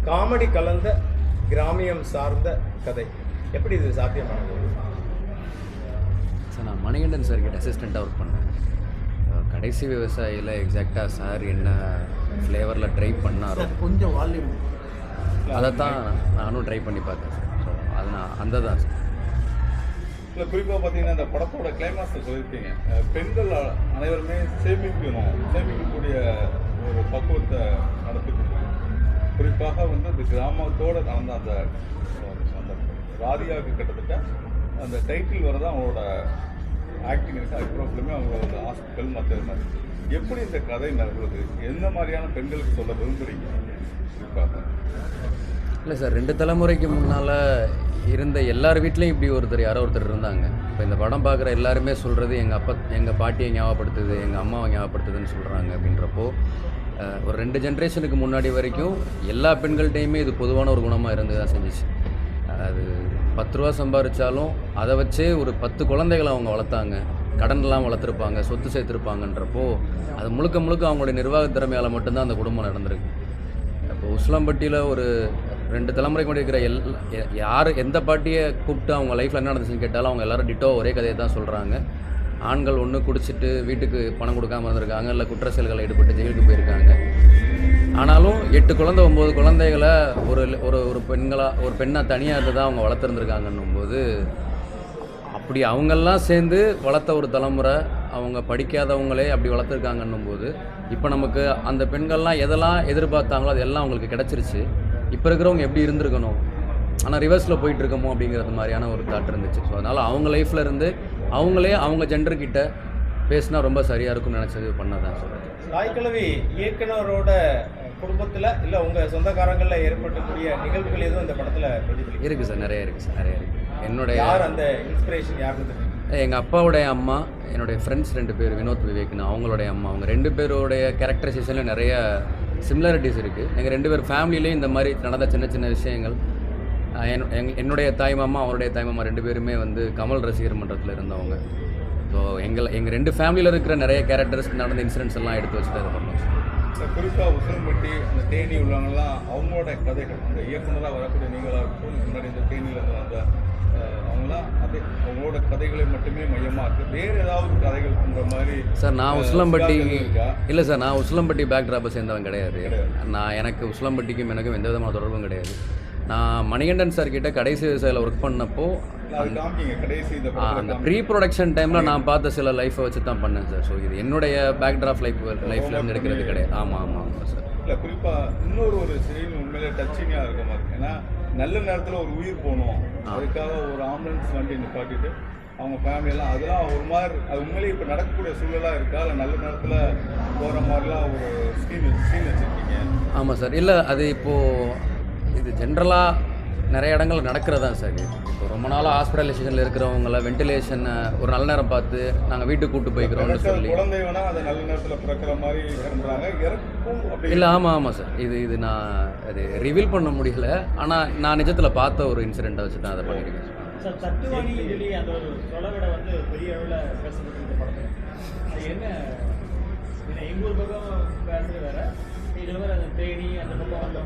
Comedy கலந்த கிராமியம் சார்ந்த கதை எப்படி இது சாத்தியமானது? சார் நான் மணிகண்டன் சார் கிட்ட அசிஸ்டண்ட்டாக ஒர்க் பண்ணேன். கடைசி விவசாயியில் எக்ஸாக்டாக சார் என்ன ஃப்ளேவரில் ட்ரை பண்ணாரோ கொஞ்சம் வால்யூம் அதை தான் நானும் ட்ரை பண்ணி பார்த்தேன் சார். ஸோ அது நான் அந்த தான் சார். இல்லை, குறிப்பாக பார்த்தீங்கன்னா இந்த படத்தோட கிளைமாக்ஸை சொல்லியிருக்கீங்க, பெண்கள் அனைவருமே சேமிக்கக்கூடிய ஒரு பக்குவத்தை நடத்திக்கணும். குறிப்பாக வந்து இந்த கிராமத்தோடு நடந்த அந்த அந்த ராதியாவுக்கு கிட்டத்தட்ட அந்த டைட்டில் வரதான் அவங்களோட ஆக்டிங் இருக்குது. அதுக்கப்புறம் ஃபிலிமே அவங்களோட ஹாஸ்பிட்டல் மற்ற மாதிரி எப்படி இந்த கதை நடக்குது, எந்த மாதிரியான பெண்களுக்கு சொல்ல விரும்புகிறீங்க குறிப்பாக? இல்லை சார், 2 தலைமுறைக்கு முன்னால் இருந்த எல்லார் வீட்லேயும் இப்படி யாரோ ஒருத்தர் இருந்தாங்க. இப்போ இந்த படம் பார்க்குற எல்லாருமே சொல்கிறது எங்கள் பாட்டியை ஞாபகப்படுத்துது, எங்கள் அம்மாவை ஞாபகப்படுத்துதுன்னு சொல்கிறாங்க. அப்படின்றப்போ ஒரு 2 ஜென்ரேஷனுக்கு முன்னாடி வரைக்கும் எல்லா பெண்கள்கிட்டையுமே இது பொதுவான ஒரு குணமாக இருந்து தான் செஞ்சிச்சு. அது 10 ரூபா சம்பாதிச்சாலும் அதை வச்சே ஒரு 10 குழந்தைகளை அவங்க வளர்த்தாங்க, கடன்லாம் வளர்த்துருப்பாங்க, சொத்து சேர்த்துருப்பாங்கன்றப்போ அது முழுக்க அவங்களுடைய நிர்வாக திறமையால் மட்டும்தான் அந்த குடும்பம் நடந்திருக்கு. இப்போ உஸ்லாம்பட்டியில் ஒரு 2 தலைமுறைக்கு முன்னாடி இருக்கிற யார் எந்த பாட்டியை கூப்பிட்டு அவங்க லைஃப்பில் என்ன நடந்துச்சுன்னு கேட்டாலும் அவங்க எல்லோரும் டிட்டோ ஒரே கதையை தான் சொல்கிறாங்க. ஆண்கள் ஒன்று குடிச்சிட்டு வீட்டுக்கு பணம் கொடுக்காமல் இருந்திருக்காங்க, இல்லை குற்ற செயல்களை ஈடுபட்டு ஜெயிலுக்கு போயிருக்காங்க. ஆனாலும் 8 குழந்தை 9 குழந்தைகளை ஒரு பெண்ணாக தனியாக இருந்து தான் அவங்க வளர்த்துருந்துருக்காங்கன்னும் போது, அப்படி அவங்கெல்லாம் சேர்ந்து வளர்த்த ஒரு தலைமுறை அவங்க படிக்காதவங்களே அப்படி வளர்த்துருக்காங்கன்னும் போது, இப்போ நமக்கு அந்த பெண்கள்லாம் எதெல்லாம் எதிர்பார்த்தாங்களோ அது எல்லாம் அவங்களுக்கு கிடச்சிருச்சு. இப்போ இருக்கிறவங்க எப்படி இருந்திருக்கணும், ஆனால் ரிவர்ஸில் போயிட்டுருக்கோமோ அப்படிங்கிறது மாதிரியான ஒரு தாட் இருந்துச்சு. ஸோ அதனால் அவங்க லைஃப்பில் இருந்து அவங்களே அவங்க ஜெண்டர்கிட்ட பேசினா ரொம்ப சரியாக இருக்கும்னு நினச்சது பண்ணதான் சொல்கிறேன். தாய்க்கிழவி இயக்குனரோட குடும்பத்தில் இல்லை உங்கள் சொந்தக்காரங்களில் ஏற்பட்டக்கூடிய நிகழ்வுகள் எதுவும் இந்த படத்தில் பிரதிபலிக்கும்? இருக்குது சார், நிறைய இருக்குது சார், நிறைய இருக்குது. என்னுடைய யார் அந்த இன்ஸ்பிரேஷன் யாருன்னு? எங்கள் அப்பாவுடைய அம்மா, என்னுடைய ஃப்ரெண்ட்ஸ் 2 பேர், வினோத் விவேக்னு அவங்களுடைய அம்மா, அவங்க 2 பேருடைய கேரக்டரைசேஷனில் நிறைய சிமிலாரிட்டிஸ் இருக்குது. எங்கள் 2 பேர் ஃபேமிலியிலேயும் இந்த மாதிரி நடந்த சின்ன விஷயங்கள். என்னுடைய தாய் மாமா, அவருடைய தாய் மாமா 2 பேருமே வந்து கமல் ரசிகர் மன்றத்தில் இருந்தவங்க. ஸோ எங்கள் 2 ஃபேமிலியில் இருக்கிற நிறைய கேரக்டர்ஸ் நடந்த இன்சிடென்ட்ஸ் எல்லாம் எடுத்து வச்சுட்டு அதை பண்ணோம். குறிப்பாக உசிலம்பட்டி அந்த தேனி உள்ளவங்கலாம் அவங்களோட கதைகள், அந்த இயக்குனராக வரக்கூடிய நீங்களாக இருக்கும், முன்னாடி இந்த தேனியில் அந்த அவங்களாம் அது அவங்களோட கதைகளை மட்டுமே மையமாக இருக்குது. வேறு ஏதாவது கதைகள் பண்ணுற மாதிரி? சார் நான் உசிலம்பட்டி இல்லை சார், நான் உசிலம்பட்டி பேக் ட்ராப்பை சேர்ந்தவன் கிடையாது. எனக்கு உசிலம்பட்டிக்கும் எனக்கும் எந்த விதமான தொடர்பும் கிடையாது. நான் மணிகண்டன் சார் கிட்ட கடைசி விவசாயியில் ஒர்க் பண்ணப்போ அந்த ப்ரீ ப்ரொடக்ஷன் டைமில் நான் பார்த்த சில லைஃப்பை வச்சு தான் பண்ணேன் சார். ஸோ இது என்னுடைய பேக் ட்ராப் லைஃப்லேருந்து எடுக்கிறது கிடையாது. ஆமாம் சார். இல்லை, குறிப்பாக இன்னொரு சீன் உண்மையிலே டச்சிங்காக இருக்க மாதிரி, ஏன்னா நல்ல நேரத்தில் ஒரு உயிர் போகணும், அதுக்காக ஒரு ஆம்புலன்ஸ் வண்டி நிப்பாட்டிட்டு அவங்க ஃபேமிலியெல்லாம் அதெல்லாம் ஒரு மாதிரி, அது உண்மையிலேயே இப்போ நடக்கக்கூடிய சூழலாக இருக்கா, இல்லை நல்ல நேரத்தில் போகிற மாதிரிலாம் ஒரு சீன் வச்சுருக்கீங்க? ஆமாம் சார். இல்லை, அது இப்போது இது ஜென்ரலாக நிறைய இடங்கள் நடக்கிறதா சார். இப்போ ரொம்ப நாளாக ஹாஸ்பிட்டலைசேஷனில் இருக்கிறவங்கள வென்டிலேஷனை ஒரு நல்ல நேரம் பார்த்து நாங்கள் வீட்டுக்கு கூப்பிட்டு போய்க்கிறோம்னு சொல்லி குழந்தை வேணால் அதை நல்ல நேரத்தில் பிறக்கிற மாதிரி இறக்கும். இல்லை, ஆமாம் சார். இது நான் அது ரிவீல் பண்ண முடியல, ஆனால் நான் நிஜத்தில் பார்த்த ஒரு இன்சிடெண்ட்டை வச்சு தான் அதை பண்ணியிருக்கேன் சார். தட்டுவாணி சொல்லி அந்த ஒரு சொலவிட வந்து பெரிய அளவில் பேசப்பட்டு இந்த படத்தில் அது என்ன, எங்கள் ஊர் பக்கம் பேசுறது வேற, இதில் வேறு அந்த தேனி அந்த பக்கம் வந்த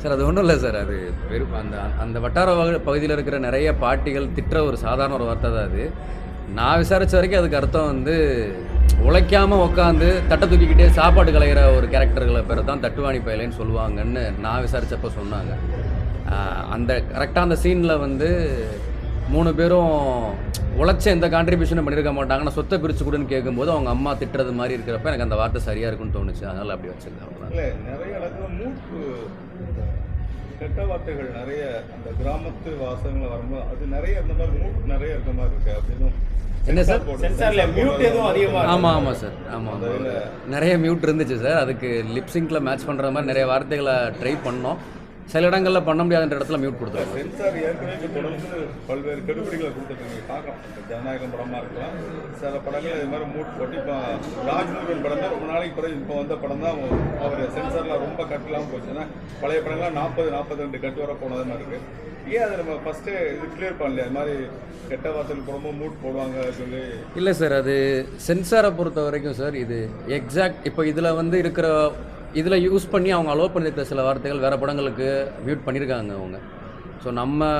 சார். அது ஒன்றும் இல்லை சார், அது வெறும் அந்த வட்டார பகுதியில் இருக்கிற நிறைய பாட்டிகள் திட்டுற ஒரு சாதாரண ஒரு வார்த்தை தான் அது. நான் விசாரித்த வரைக்கும் அதுக்கு அர்த்தம் வந்து உழைக்காமல் உட்காந்து தட்டை தூக்கிக்கிட்டே சாப்பாடு கலைகிற ஒரு கேரக்டர்களை பேர் தான் தட்டுவாணி பயலேன்னு சொல்லுவாங்கன்னு நான் விசாரித்தப்போ சொன்னாங்க. அந்த கரெக்டாக அந்த சீனில் வந்து 3 பேரும் உழைச்ச எந்த கான்ட்ரிபியூஷனும் பண்ணியிருக்க மாட்டாங்கன்னா சொத்தை பிரித்து கொடுன்னு கேட்கும்போது அவங்க அம்மா திட்டுறது மாதிரி இருக்கிறப்ப எனக்கு அந்த வார்த்தை சரியாக இருக்குன்னு தோணுச்சு, அதனால் அப்படி வச்சுருக்கேன். இல்லை, நிறைய இடத்துல மூட்டு கெட்ட வார்த்தைகள் நிறைய அந்த கிராமத்து வாசகங்கள் வரும்போது அது நிறைய அந்த மாதிரி மூட்டு நிறைய இருக்க மாதிரி இருக்கு. அப்படின்னு என்ன சார், சென்சார்ல மியூட் எதுவும் அதிகமாக? ஆமாம் சார், ஆமாம் நிறைய மியூட் இருந்துச்சு சார். அதுக்கு லிப்சிங்கில் மேட்ச் பண்ணுற மாதிரி நிறைய வார்த்தைகளை ட்ரை பண்ணோம். சில இடங்களில் பண்ண முடியாத இடத்துல மியூட் கொடுத்துருவோம். சென்சார் ஏற்கனவே தொடர்ந்து பல்வேறு கெடுபிடிகளை கொடுத்துருக்கீங்க, பார்க்கலாம். ஜனநாயகம் படமாக இருக்கலாம், சில படங்கள் இது மாதிரி மூட் போட்டு இப்போ ராஜ்முருகன் படம் தான் ரொம்ப நாளைக்கு பிறகு இப்போ வந்த படம் தான் அவர் சென்சாரில் ரொம்ப கட்டலாமல் போச்சு. ஏன்னா பழைய படங்கள்லாம் 40-42 கட்டு வர போனது மாதிரி இருக்குது. ஏன் அதை நம்ம ஃபஸ்ட்டு இது கிளியர் பண்ணலையா? அது மாதிரி கெட்ட வார்த்தைகள் ரொம்ப மூட் போடுவாங்க சொல்லி. இல்லை சார், அது சென்சாரை பொறுத்த வரைக்கும் சார் இது எக்ஸாக்ட் இப்போ இதில் வந்து இருக்கிற இதில் யூஸ் பண்ணி அவங்க அலோவ் பண்ணியிருக்கிற சில வார்த்தைகள் வேறு படங்களுக்கு மியூட் பண்ணியிருக்காங்க அவங்க. ஸோ நம்ம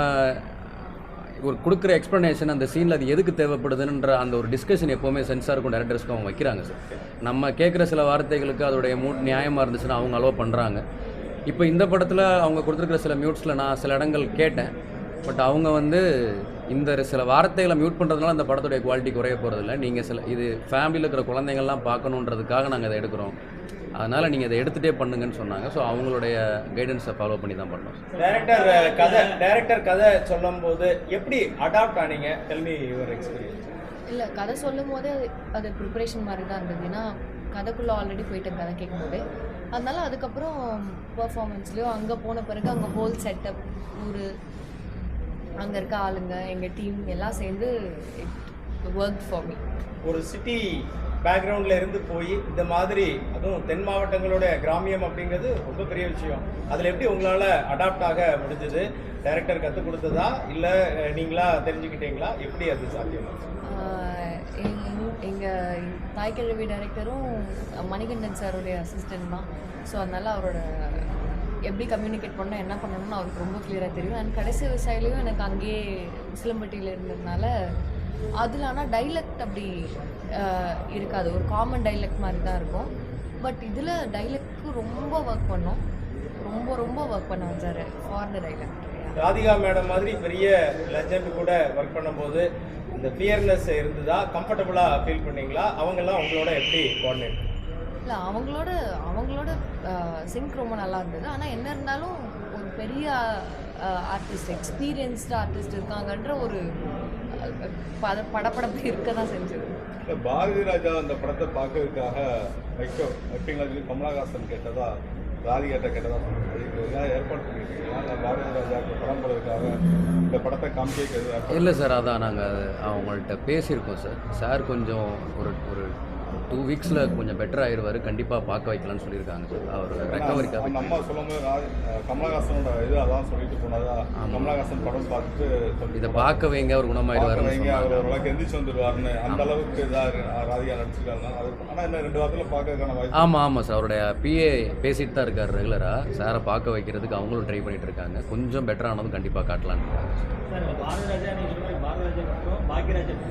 ஒரு கொடுக்குற எக்ஸ்ப்ளனேஷன் அந்த சீனில் அது எதுக்கு தேவைப்படுதுன்ற அந்த ஒரு டிஸ்கஷன் எப்போவுமே சென்சாருக்கும் டேரக்டர்ஸ்க்கும் அவங்க வைக்கிறாங்க சார். நம்ம கேட்குற சில வார்த்தைகளுக்கு அதோடைய நியாயமாக இருந்துச்சுன்னா அவங்க அலோவ் பண்ணுறாங்க. இப்போ இந்த படத்தில் அவங்க கொடுத்துருக்குற சில மியூட்ஸில் நான் சில இடங்கள் கேட்டேன். பட் அவங்க வந்து இந்த சில வார்த்தைகளை மியூட் பண்ணுறதுனால அந்த படத்துடைய குவாலிட்டி குறைய போகிறதில்ல. நீங்கள் இது ஃபேமிலியில் இருக்கிற குழந்தைங்கள்லாம் பார்க்கணுன்றதுக்காக நாங்கள் அதை எடுக்கிறோம், அதனால் நீங்கள் அதை எடுத்துகிட்டே பண்ணுங்கன்னு சொன்னாங்க. ஸோ அவங்களுடைய கைடன்ஸை ஃபாலோ பண்ணி தான் பண்ணோம். டைரக்டர் கதை சொல்லும் போது எப்படி அடாப்ட் ஆனீங்க? Tell me your experience. இல்லை, கதை சொல்லும் போதே அது ப்ரிப்பரேஷன் மாதிரி தான் இருந்தது. ஏன்னா கதைக்குள்ளே ஆல்ரெடி போயிட்டேன் கதை கேட்கும்போது. அதனால அதுக்கப்புறம் பர்ஃபார்மன்ஸ்லேயோ அங்கே போன பிறகு அங்கே ஹோல் செட்டப், ஊர், அங்கே இருக்க ஆளுங்க, எங்கள் டீம் எல்லாம் சேர்ந்து ஒர்க் ஃபார் மீ. ஒரு சிட்டி பேக்ரவுண்டில் இருந்து போய் இந்த மாதிரி அதுவும் தென் மாவட்டங்களோட கிராமியம் அப்படிங்கிறது ரொம்ப பெரிய விஷயம். அதில் எப்படி உங்களால் அடாப்ட் ஆக முடிஞ்சது? டைரக்டர் கற்றுக் கொடுத்ததா இல்லை நீங்களா தெரிஞ்சுக்கிட்டீங்களா? எப்படி அது சாத்தியம்? எங்கள் தாய்க்கிழவி டைரக்டரும் மணிகண்டன் சாருடைய அசிஸ்டன்ட் தான். ஸோ அதனால் அவரோட எப்படி கம்யூனிகேட் பண்ணால் என்ன பண்ணணும்னு அவருக்கு ரொம்ப கிளியராக தெரியும். அண்ட் கடைசி விவசாயிலையும் எனக்கு அங்கேயே சிலம்பட்டியில் இருந்ததுனால அதில் ஆனால் டைலக்ட் அப்படி இருக்காது, ஒரு காமன் டைலக்ட் மாதிரி தான் இருக்கும். பட் இதில் டைலக்ட்க்கு ரொம்ப ஒர்க் பண்ணோம், ரொம்ப ஒர்க் பண்ண வந்தார் for the dialect. Radhika madam மாதிரி பெரிய லெஜண்ட் கூட ஒர்க் பண்ணும்போது இந்த ஃபியர்னஸ் இருந்ததா? கம்ஃபர்டபுளாக ஃபீல் பண்ணீங்களா? அவங்கெல்லாம் உங்களோட எப்படி கோஆர்டினேட்? இல்லை, அவங்களோட சிங்க் ரொம்ப நல்லா இருந்தது. ஆனால் என்ன இருந்தாலும் ஒரு பெரிய ஆர்டிஸ்ட், எக்ஸ்பீரியன்ஸ்டு ஆர்டிஸ்ட் இருக்காங்கன்ற ஒரு படப்படப்பு இருக்க தான் செஞ்சது. பாரதி ராஜா அந்த படத்தை பார்க்கறதுக்காக வைப்பீங்களா சொல்லி கமலஹாசன் கேட்டதா, ராதிகாட்ட கேட்டதா சொல்லுங்கள். ஏற்பாடு பண்ணியிருக்கீங்களா பாரதி ராஜா படம் போடுறதுக்காக இந்த படத்தை காமிக்கிறது? இல்லை சார், அதான் நாங்கள் அவங்கள்ட்ட பேசியிருக்கோம் சார். சார் கொஞ்சம் ஒரு 2 வீக்ஸில் கொஞ்சம் பெட்டர் ஆயிடுவார், கண்டிப்பாக பார்க்க வைக்கலான்னு சொல்லியிருக்காங்க சார். அவர் ரெக்கவரிக்காக நம்ம சொல்லும்போது கமலஹாசனோட இது அதான் சொல்லிட்டு போனதா, கமலஹாசன் படம் பார்த்துட்டு இதை பார்க்க வைங்க, அவர் குணமாயிடுவார், அவர் ஓரளவுக்கு எந்திரிச்சு வந்துடுவார்னு அந்த அளவுக்கு இதாக ராதிகா நடிச்சிருக்காங்க. அது ஆனால் இன்னும் 2 வாரத்தில் பார்க்கறதுக்கான வாய்ப்பு. ஆமாம் சார், அவருடைய பிஏ பேசிட்டு தான் இருக்கார் ரெகுலராக. சாரை பார்க்க வைக்கிறதுக்கு அவங்களும் ட்ரை பண்ணிட்டு இருக்காங்க. கொஞ்சம் பெட்டர் ஆனதும் கண்டிப்பாக காட்டலான்னு இருக்காங்க சார். பாரதிராஜா நீங்கள் பாரதிராஜா மற்றும் பாக்யராஜன்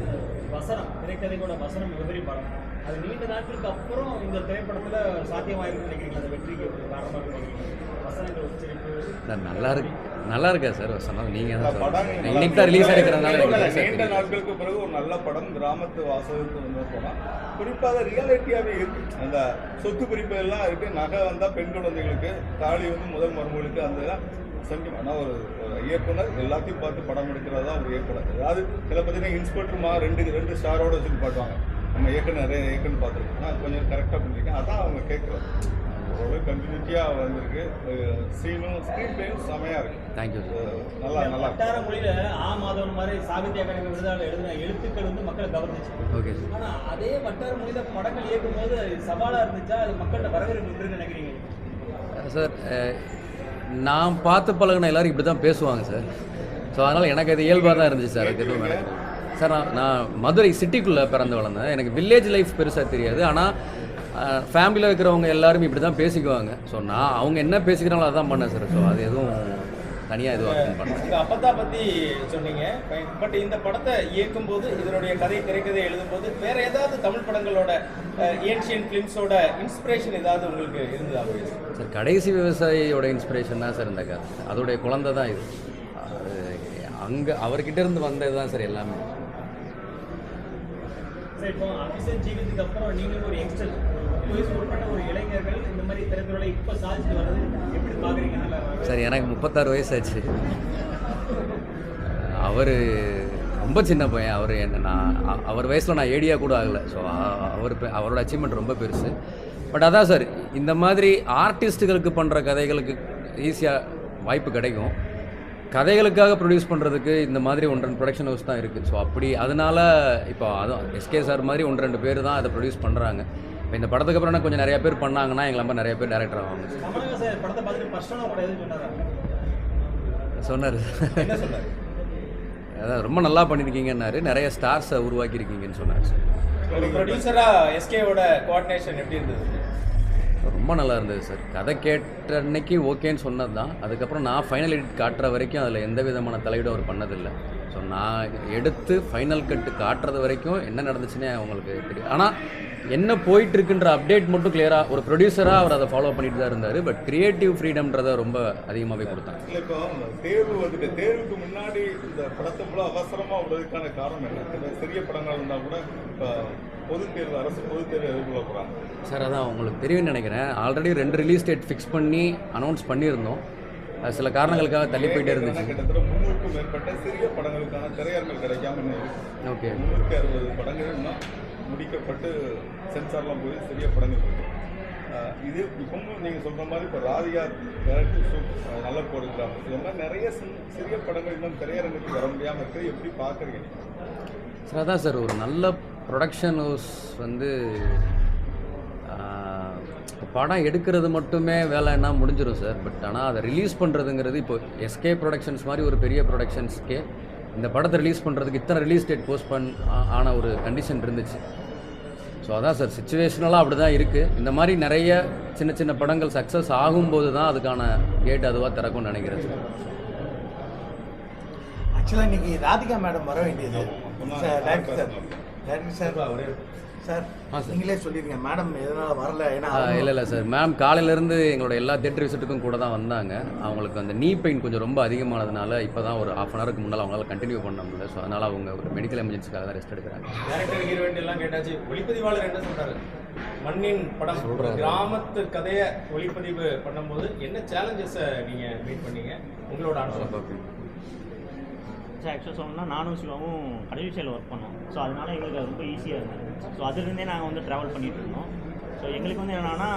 வசனம், திரைக்கதையோட வசனம் மிகப்பெரிய படம். அது நீண்ட நாட்களுக்கு அப்புறம் இந்த திரைப்படத்தில் சாத்தியமாயிருக்குன்னு நினைக்கிறீங்களா? அந்த வெற்றிக்கு காரணமாக நினைக்கிறீங்க? வசனங்கள் உச்சரிப்பு நல்லா இருக்கா சார் வசனம்? நீங்கள் தான் இன்னைக்கு தான் ரிலீஸ் ஆகிருக்கிறதுனால நீண்ட நாட்களுக்கு பிறகு ஒரு நல்ல படம் கிராமத்து வாசகத்துக்கு வந்து போனால் குறிப்பாக ரியாலிட்டியாகவே இருக்குது. அந்த சொத்து பிரிப்பு எல்லாம் இருக்குது. நகை வந்தால் பெண் குழந்தைகளுக்கு, தாலி வந்து முதல் மருமகளுக்கு, அந்த சென்டிமெண்ட். ஆனால் ஒரு இயக்குனர் எல்லாத்தையும் பார்த்து படம் எடுக்கிறது தான் ஒரு இயக்குனர். அதாவது சில பார்த்தீங்கன்னா இன்ஸ்பெக்டருமா 2 ஸ்டாரோட வச்சுட்டு பாட்டுவாங்க. நம்ம நிறைய இயக்குன்னு பார்த்துருக்கோம். நான் கொஞ்சம் கரெக்டாக பண்ணியிருக்கேன். அதான் அவங்க கேட்குறது. ஓரளவு கண்டினியூட்டியாக வந்திருக்கு. சீனும் ஸ்க்ரீன் பிளேயும் செமையாக இருக்குது. தேங்க்யூ. நல்லா வட்டார மொழியில் மாதவன் மாதிரி சாகித்ய அகாடமி விருதாவில் எழுதின எழுத்துக்கள் வந்து மக்களை கவர்ந்துச்சு. ஓகே. ஆனால் அதே வட்டார மொழியில் படங்கள் இயக்கும் போது சவாலாக இருந்துச்சா? அது மக்கள்கிட்ட வரவேற்பு இருக்குன்னு நினைக்கிறீங்க சார்? நான் பார்த்து பழகின எல்லோரும் இப்படி தான் பேசுவாங்க சார். ஸோ அதனால் எனக்கு அது இயல்பாக தான் இருந்துச்சு சார். அது எதுவும் நினைக்கிறேன் சார். நான் மதுரை சிட்டிக்குள்ளே பிறந்து வளர்ந்தேன். எனக்கு வில்லேஜ் லைஃப் பெருசாக தெரியாது. ஆனால் ஃபேமிலியில் இருக்கிறவங்க எல்லாரும் இப்படி தான் பேசிக்குவாங்க. ஸோ நான் அவங்க என்ன பேசிக்கிறாங்களோ அதான் பண்ணேன் சார். ஸோ அது எதுவும் தனியாக எதுவும் பண்ணேன். இந்த அப்பத்தா பற்றி சொன்னீங்க. பட் இந்த படத்தை இயக்கும்போது, இதனுடைய திரைக்கதை எழுதும்போது வேறு ஏதாவது தமிழ் படங்களோட ஏன்ஷியன் ஃபிலிம்ஸோட இன்ஸ்பிரேஷன் ஏதாவது உங்களுக்கு இருந்ததா சார்? கடைசி விவசாயியோட இன்ஸ்பிரேஷன் தான் சார் இந்த கதை. அதோடைய குழந்தை தான் இது. அங்கே அவர்கிட்ட இருந்து வந்தது தான் சார் எல்லாமே. சார், இப்போ அபிஷேக் ஜீவித்துக்கு அப்புறம் நீங்கள் ஒரு யங்ஸ்டர், 30 வயசு உட்பட்ட ஒரு இளைஞர்கள் இந்த மாதிரி திரைத்துறையில் இப்போ சாதிச்சுட்டு வர்றது எப்படி பார்க்குறீங்க? நல்லா சார், எனக்கு 36 வயசாச்சு. அவர் ரொம்ப சின்ன பையன். அவர் அவர் வயசில் நான் ஏடியா கூட ஆகலை. ஸோ அவரோட அச்சீவ்மெண்ட் ரொம்ப பெருசு. பட் அதான் சார், இந்த மாதிரி ஆர்டிஸ்ட்டுகளுக்கு பண்ணுற கதைகளுக்கு ஈஸியாக வாய்ப்பு கிடைக்கும். கதைகளுக்காக ப்ரொடியூஸ் பண்ணுறதுக்கு இந்த மாதிரி 1-2 ப்ரொடக்ஷன் ஹவுஸ் தான் இருக்குது. ஸோ அப்படி அதனால் இப்போ அதுவும் எஸ்கே சார் மாதிரி 1-2 பேர் தான் அதை ப்ரொடியூஸ் பண்ணுறாங்க. இப்போ இந்த படத்துக்கு அப்புறம் கொஞ்சம் நிறைய பேர் பண்ணாங்கன்னா எங்களை மாதிரி நிறைய பேர் டேரக்டர் ஆவாங்க. சொன்னார். அதான் ரொம்ப நல்லா பண்ணியிருக்கீங்கன்னாரு. நிறைய ஸ்டார்ஸை உருவாக்கியிருக்கீங்கன்னு சொன்னார் சார். ப்ரொடியூசராக எஸ்கேவோட கோஆர்டினேஷன் எப்படி இருந்தது? ரொம்ப ரொம்ப நல்லா இருந்தது சார். கதை கேட்ட அன்னைக்கு ஓகேன்னு சொன்னது தான். அதுக்கப்புறம் நான் ஃபைனல் எடிட் காட்டுற வரைக்கும் அதில் எந்த விதமான தலையீடும் அவர் பண்ணதில்லை. ஸோ நான் எடுத்து ஃபைனல் கட்டு காட்டுறது வரைக்கும் என்ன நடந்துச்சுன்னே அவங்களுக்கு தெரியும். ஆனால் என்ன போயிட்டுருக்குன்ற அப்டேட் மட்டும் கிளியராக ஒரு ப்ரொடியூசராக அவர் அதை ஃபாலோ பண்ணிட்டு தான் இருந்தார். பட் க்ரியேட்டிவ் ஃப்ரீடம்ன்றதை ரொம்ப அதிகமாகவே கொடுத்தாங்க. இல்லை, இப்போ தேர்வு வந்துட்டு தேர்வுக்கு முன்னாடி இந்த படத்தை இவ்வளோ அவசரமாக விடுறதுக்கான காரணம் என்ன? இந்த சிறிய படங்கள் இருந்தால் கூட இப்போ பொதுத் தேர்வு, அரசு பொதுத் தேர்வு எதிர்கொள்ள போகிறாங்க சார். அதான் உங்களுக்கு தெரியும்னு நினைக்கிறேன். ஆல்ரெடி 2 ரிலீஸ் டேட் ஃபிக்ஸ் பண்ணி அனௌன்ஸ் பண்ணியிருந்தோம். அது சில காரணங்களுக்காக தள்ளி போயிட்டே இருந்துச்சு. கிட்டத்தட்ட 300க்கும் மேற்பட்ட சிறிய படங்களுக்கான திரையரங்கள் கிடைக்காம இன்னும் இருக்கு. ஓகே, 360 படங்கள் இன்னும் முடிக்கப்பட்டு சென்சார்லாம் போய் சிறிய படங்கள் இருக்கு. இது இப்பவும் நீங்கள் சொல்கிற மாதிரி இப்போ ராதிகா டேரக்டர் ஷூட் நல்ல போடுறாங்க. இது மாதிரி நிறைய சிறிய படங்கள் இன்னும் திரையரங்குக்கு வர முடியாமல் இருக்குது. எப்படி பார்க்குறீங்க சார்? அதான் சார், ஒரு நல்ல ப்ரொடக்ஷன் ஹவுஸ் வந்து படம் எடுக்கிறது மட்டுமே வேலைன்னா முடிஞ்சிடும் சார். பட் ஆனால் அதை ரிலீஸ் பண்ணுறதுங்கிறது இப்போ எஸ்கே ப்ரொடக்ஷன்ஸ் மாதிரி ஒரு பெரிய ப்ரொடக்ஷன்ஸ்க்கே இந்த படத்தை ரிலீஸ் பண்ணுறதுக்கு இத்தனை ரிலீஸ் டேட் போஸ்ட் ஆன ஒரு கண்டிஷன் இருந்துச்சு. ஸோ அதான் சார், சிச்சுவேஷனலாக அப்படி தான் இருக்குது. இந்த மாதிரி நிறைய சின்ன சின்ன படங்கள் சக்ஸஸ் ஆகும்போது தான் அதுக்கான கேட் அதுவாக திறக்கும்னு நினைக்கிறேன் சார். ஆக்சுவலாக இன்றைக்கி ராதிகா மேடம் வர வேண்டியது சார். டேரக்டர் சார் நீங்களே சொல்லிடுங்க மேடம் எதனால் வரல. ஏன்னா இல்லை சார், மேம் காலையிலேருந்து எங்களோட எல்லா தேட்டர் விசிட்டுக்கும் கூட தான் வந்தாங்க. அவங்களுக்கு அந்த நீ பெயின் கொஞ்சம் ரொம்ப அதிகமானதுனால இப்போ தான் ஒரு 1/2 hourக்கு முன்னால் அவங்களால கண்டினியூ பண்ண முடியல. ஸோ அதனால் அவங்க ஒரு மெடிக்கல் எமர்ஜென்சிக்காக தான் ரெஸ்ட் எடுக்கிறாங்க. டேரக்டர் ஹீரோயின் எல்லாம் கேட்டாச்சு. ஒளிப்பதிவாளர் என்ன சொல்றாரு? மண்ணின் படம் கிராமத்து கதையை ஒளிப்பதிவு பண்ணும்போது என்ன சேலஞ்சஸை நீங்கள் மீட் பண்ணீங்க? உங்களோட அனுபவம். சார் ஆக்சுவலாக சொல்லணும்னா நானும் சிவாவும் கடைசி சைடில் ஒர்க் பண்ணோம். ஸோ அதனால் எங்களுக்கு அது ரொம்ப ஈஸியாக இருந்தது. ஸோ அதுலேருந்தே நாங்கள் வந்து ட்ராவல் பண்ணிகிட்டு இருந்தோம். ஸோ எங்களுக்கு வந்து என்னென்னா,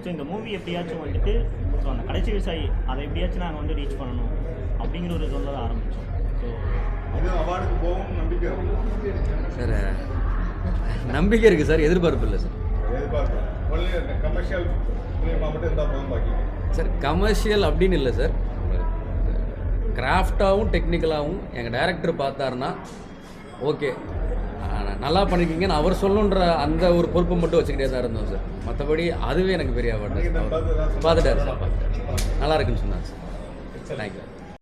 ஸோ இந்த மூவி எப்படியாச்சும் வந்துட்டு ஸோ அந்த கடைசி விவசாயி அதை எப்படியாச்சும் நாங்கள் வந்து ரீச் பண்ணணும் அப்படிங்கிற ஒரு சொல்ல ஆரம்பித்தோம். ஸோ இது அவார்டுக்கு போகும் நம்பிக்கை சார். நம்பிக்கை இருக்குது சார், எதிர்பார்ப்பு இல்லை சார். எதிர்பார்ப்பு கமர்ஷியல் மட்டும் இருந்தால் போதும் பாக்கி சார். கமர்ஷியல் அப்படின்னு இல்லை சார், கிராஃப்டாகவும் டெக்னிக்கலாகவும் எங்கள் டைரக்டர் பார்த்தாருன்னா ஓகே நல்லா பண்ணியிருக்கீங்கன்னு அவர் சொல்லணுன்ற அந்த ஒரு பொறுப்பை மட்டும் வச்சுக்கிட்டே தான் இருந்தோம் சார். மற்றபடி அதுவே எனக்கு பெரிய அவார்டு. பார்த்துட்டாரு சார், பார்த்துட்டாரு, நல்லா இருக்குன்னு சொன்னார் சார். தேங்க்யூ.